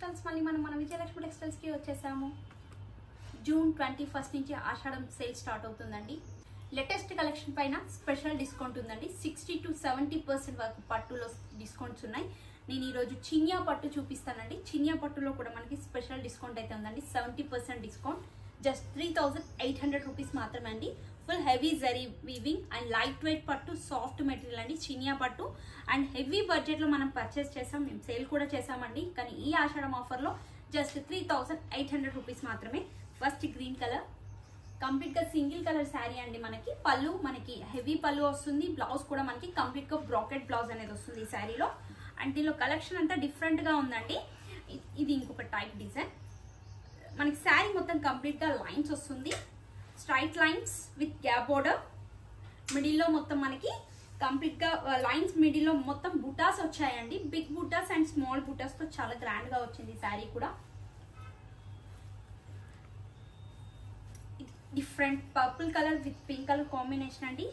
Textiles మళ్ళీ మన Vijayalakshmi textiles కి వచ్చేసాము. జూన్ 21 నుంచి ఆషాఢం సేల్ స్టార్ట్ అవుతుందండి. లేటెస్ట్ కలెక్షన్ పైన స్పెషల్ డిస్కౌంట్ ఉందండి. 60 to 70% వరకు పట్టులో డిస్కౌంట్స్ ఉన్నాయి. నేను ఈ రోజు చినియా పట్టు చూపిస్తానండి. చినియా పట్టులో కూడా మనకి స్పెషల్ డిస్కౌంట్ అయితే ఉందండి. 70% డిస్కౌంట్, జస్ట్ 3800 రూపీస్ మాత్రమే అండి. Full heavy zari weaving and light weight పట్టు, సాఫ్ట్ మెటీరియల్ అండి చినియా పట్టు. అండ్ హెవీ బడ్జెట్ లో మనం పర్చేస్ చేసాం, మేము సేల్ కూడా చేసామండి. కానీ ఈ ఆషాఢం ఆఫర్ లో జస్ట్ 3800 రూపీస్ మాత్రమే. ఫస్ట్ గ్రీన్ కలర్, కంప్లీట్ గా సింగిల్ కలర్ శారీ అండి. మనకి పళ్ళు, మనకి హెవీ పళ్ళు వస్తుంది. బ్లౌజ్ కూడా మనకి కంప్లీట్ గా బ్రాకెట్ బ్లౌజ్ అనేది వస్తుంది ఈ శారీలో. అండ్ దీనిలో కలెక్షన్ అంతా డిఫరెంట్ గా ఉందండి. ఇది ఇంకొక టైప్ డిజైన్. మనకి శారీ మొత్తం కంప్లీట్ గా లైన్స్ వస్తుంది, straight lines with gap border. Middle లో మొత్తం మనకి కంప్లీట్ గా లైన్స్, మిడిల్ లో మొత్తం బుటాస్ వచ్చాయండి. బిగ్ బుటాస్ అండ్ స్మాల్ బుటాస్ తో చాలా గ్రాండ్ గా వచ్చింది ఈ శారీ కూడా. Different purple colour with pink colour combination అండి.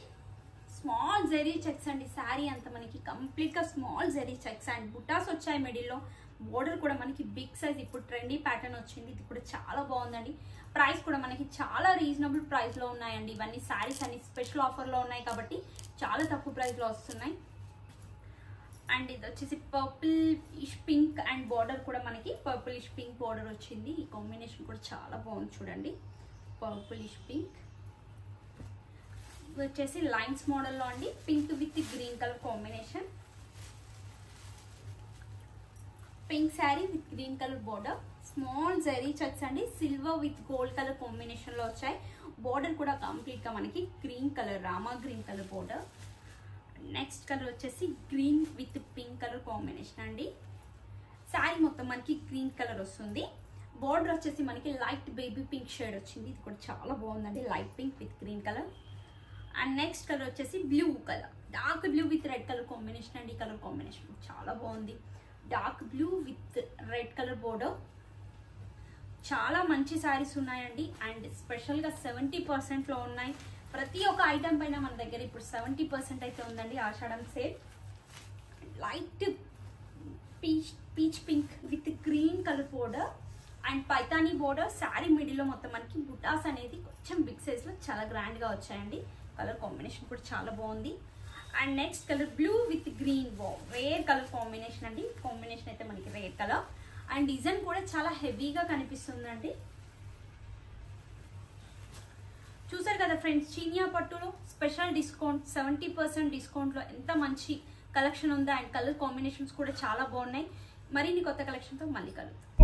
స్మాల్ జెరీ చెక్స్ అండి. శారీ అంతా మనకి కంప్లీట్ గా స్మాల్ జెరీ చెక్స్ అండ్ బుటాస్ వచ్చాయి మిడిల్ లో. బోర్డర్ కూడా మనకి బిగ్ సైజ్, ఇప్పుడు ట్రెండీ ప్యాటర్న్ వచ్చింది. ఇది కూడా చాలా బాగుందండి. ప్రైస్ కూడా మనకి చాలా రీజనబుల్ ప్రైస్ లో ఉన్నాయండి. ఇవన్నీ శారీస్ అన్ని స్పెషల్ ఆఫర్ లో ఉన్నాయి కాబట్టి చాలా తక్కువ ప్రైస్ లో వస్తున్నాయి. అండ్ ఇది వచ్చేసి పర్పుల్ ఇష్ పింక్ అండ్ బార్డర్ కూడా మనకి పర్పుల్ ఇష్ పింక్ బార్డర్ వచ్చింది. ఈ కాంబినేషన్ కూడా చాలా బాగుంది చూడండి. పర్పుల్ ఇష్ పింక్, ఇది వచ్చేసి లైన్స్ మోడల్లో అండి. Pink with green colour combination. Pink sari with green colour border, small zari checks అండి. Silver with gold colour combination లో వచ్చాయి. బోర్డర్ కూడా కంప్లీట్ గా మనకి green colour, Rama green colour border. Next colour వచ్చేసి green with pink colour combination అండి. శారీ మొత్తం మనకి గ్రీన్ కలర్ వస్తుంది. బోర్డర్ వచ్చేసి మనకి లైట్ బేబీ పింక్ షేడ్ వచ్చింది. ఇది కూడా చాలా బాగుందండి. Light pink with green colour. And next colour వచ్చేసి blue colour, dark blue with red colour combination అండి. కలర్ కాంబినేషన్ చాలా బాగుంది. Dark blue with red colour border. చాలా మంచి శారీస్ ఉన్నాయండి. అండ్ స్పెషల్ గా 70% లో ఉన్నాయి. ప్రతి ఒక్క ఐటమ్ పైన మన దగ్గర ఇప్పుడు 70% అయితే ఉందండి Ashadham sale. Light peach pink with green colour border and Paithani border. Sari middle లో మొత్తం మనకి బుటాస్ అనేది కొంచెం బిగ్ సైజ్ లో చాలా గ్రాండ్ గా వచ్చాయండి. కలర్ కాంబినేషన్ కూడా చాలా బాగుంది. And next colour blue with green, rare colour combination అండి. కాంబినేషన్ అయితే మనకి రేర్ కలర్. అండ్ డిజైన్ కూడా చాలా హెవీగా కనిపిస్తుందండి. చూసారు కదా ఫ్రెండ్స్, చినియా పట్టులో స్పెషల్ డిస్కౌంట్, 70% డిస్కౌంట్ లో ఎంత మంచి కలెక్షన్ ఉందో. అండ్ కలర్ కాంబినేషన్స్ కూడా చాలా బాగున్నాయి. మరిన్ని కొత్త కలెక్షన్ తో మళ్ళీ కలుగుతాం.